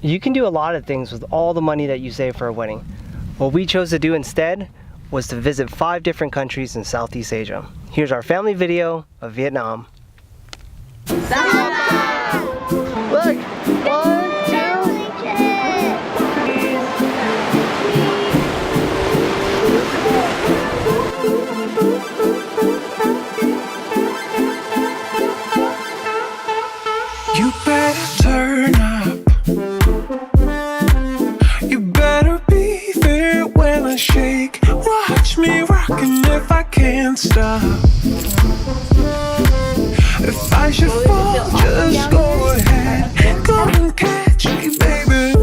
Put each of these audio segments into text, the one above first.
You can do a lot of things with all the money that you save for a wedding. What we chose to do instead was to visit 5 different countries in Southeast Asia. Here's our family video of Vietnam. Sapa! Look! 1, 2, You better turn up. You better be there when I shake. Watch me rockin' if I can't stop. If I should fall, just go ahead. Go and catch me, baby.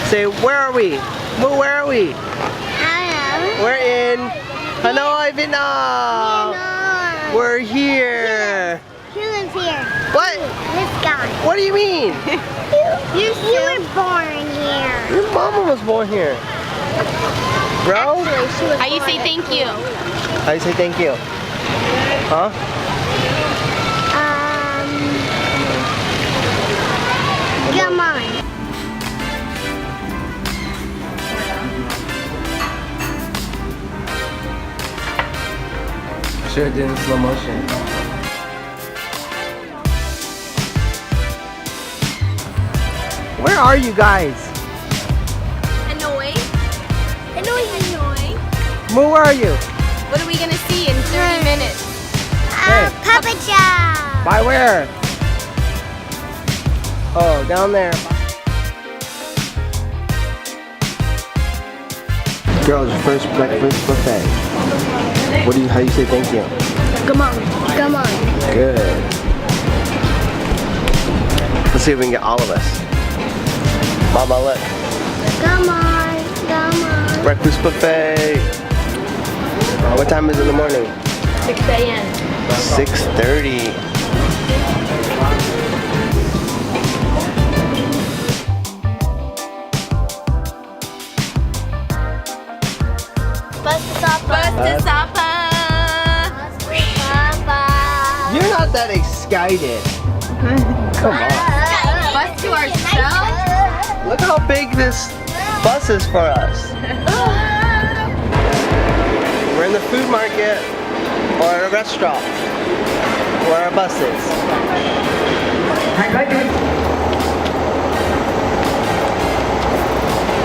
Say, where are we? Well, where are we? We're in Hanoi, Vietnam. We're here. Who lives here? What? This guy. What do you mean? You were born here. Your mama was born here. Bro? How you say thank you? How you say thank you? Huh? Come on. Sure did in slow motion. Where are you guys? Hanoi. Hanoi. Moo, where are you? What are we gonna see in 30 minutes? Hey. Papa Chow. By where? Oh, down there. Girls, first breakfast buffet. How do you say thank you? Come on. Come on. Good. Let's see if we can get all of us. Mama, look. Come on. Come on. Breakfast buffet. What time is it in the morning? 6 a.m. 6:30. Bus to Sapa. Bus to Sapa. You're not that excited. Come on. Bus to ourselves. Look how big this bus is for us. We're in the food market or at a restaurant where our bus is.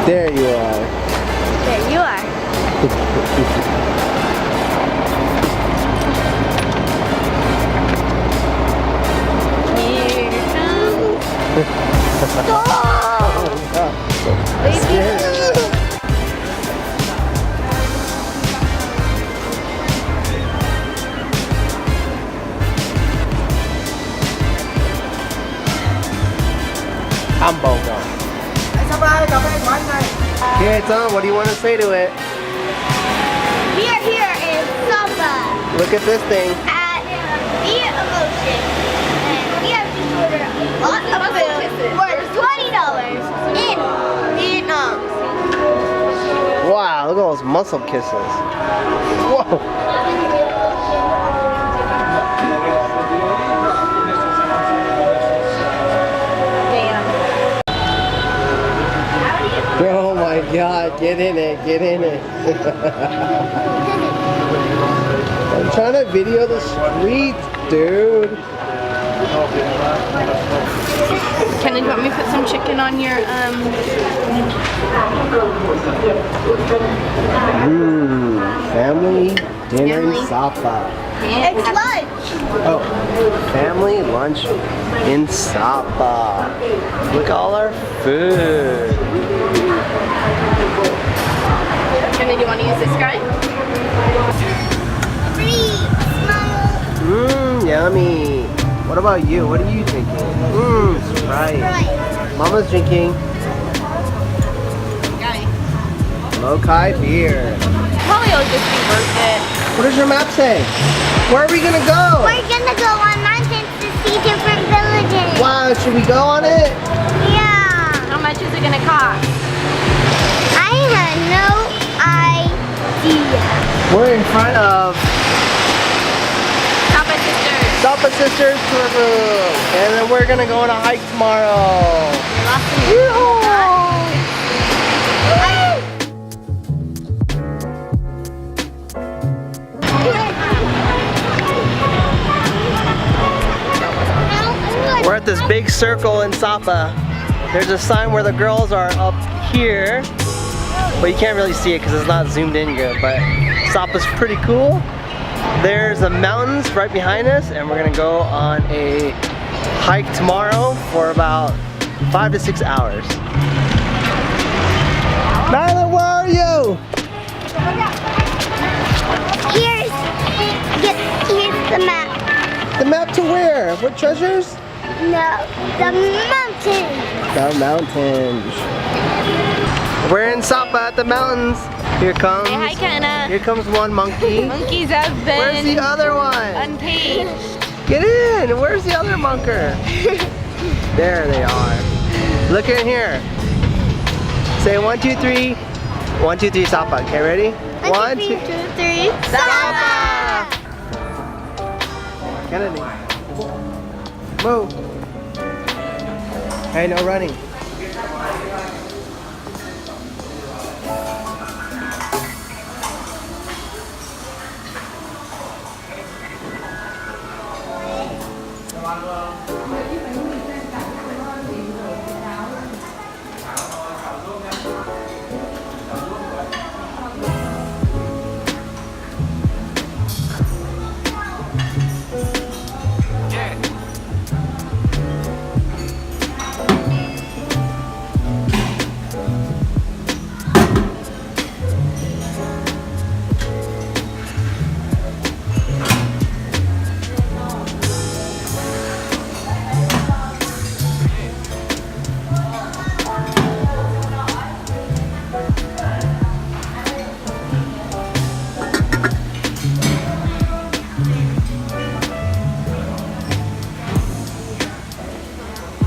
There you are. There you are. Here comes. Hamburger. Okay, Tom, what do you want to say to it? We are here in Sapa Look at this thing. at Via Emotion, and we have just ordered a lot of food. muscle kisses. Whoa! Oh my God, get in it, get in it. I'm trying to video the streets, dude. Kenny, do you want me to put some chicken on your, Family dinner in Family. Sapa. It's lunch. Oh, family lunch in Sapa. Look at all our food. Kenny, do you want to use this guy? Free. Smile. Yummy. What about you? What are you drinking? Sprite. Right. Mama's drinking Guy. Lokai beer. Probably will just be worth it. What does your map say? Where are we gonna go? We're gonna go on mountains to see different villages. Wow, should we go on it? Yeah. How much is it gonna cost? I had no idea. We're in front of Sapa Sisters. Sapa Sisters Cungaroo, and then we're gonna go on a hike tomorrow. We're at this big circle in Sapa. There's a sign where the girls are up here, but you can't really see it because it's not zoomed in good, but Sapa's pretty cool. There's the mountains right behind us, and we're gonna go on a hike tomorrow for about 5 to 6 hours. Nyla, where are you? Here's the map. The map to where? What treasures? No, the mountains. The mountains. We're in Sapa at the mountains. Here comes. Say hi, Kenna. Here comes one monkey. Monkeys have been Where's the other one? uncaged. Get in! Where's the other monker? There they are. Look in here. Say 1, 2, 3. 1, 2, 3, Sapa. Okay, ready? 1, 2, 3. Sapa! Kennedy. Move. Hey, no running.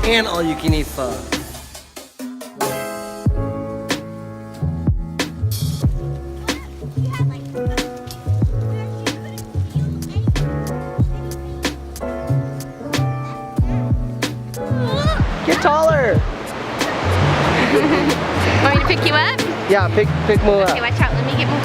And all you can eat pho. Get taller! Want me to pick you up? Yeah, pick Moo up. Okay, watch out. Let me get more.